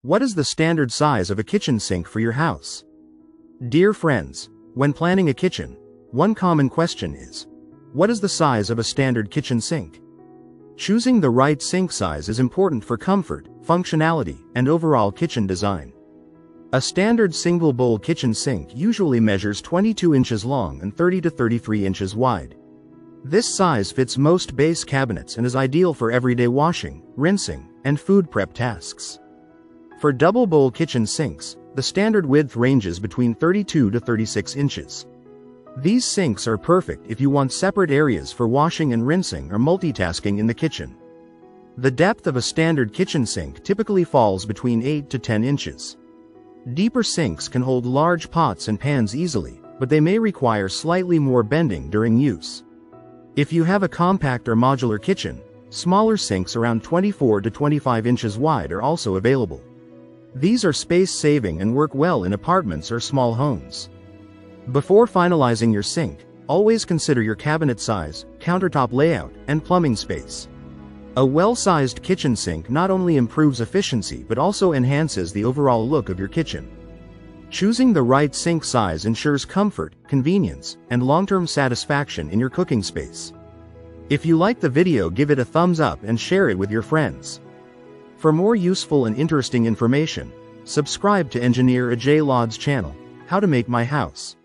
What is the standard size of a kitchen sink for your house? Dear friends, when planning a kitchen, one common question is, what is the size of a standard kitchen sink? Choosing the right sink size is important for comfort, functionality, and overall kitchen design. A standard single-bowl kitchen sink usually measures 22 inches long and 30 to 33 inches wide. This size fits most base cabinets and is ideal for everyday washing, rinsing, and food prep tasks. For double-bowl kitchen sinks, the standard width ranges between 32 to 36 inches. These sinks are perfect if you want separate areas for washing and rinsing or multitasking in the kitchen. The depth of a standard kitchen sink typically falls between 8 to 10 inches. Deeper sinks can hold large pots and pans easily, but they may require slightly more bending during use. If you have a compact or modular kitchen, smaller sinks around 24 to 25 inches wide are also available. These are space-saving and work well in apartments or small homes. Before finalizing your sink, always consider your cabinet size, countertop layout, and plumbing space. A well-sized kitchen sink not only improves efficiency but also enhances the overall look of your kitchen. Choosing the right sink size ensures comfort, convenience, and long-term satisfaction in your cooking space. If you like the video, give it a thumbs up and share it with your friends. For more useful and interesting information, subscribe to Engineer Ajay Lod's channel, How to Make My House.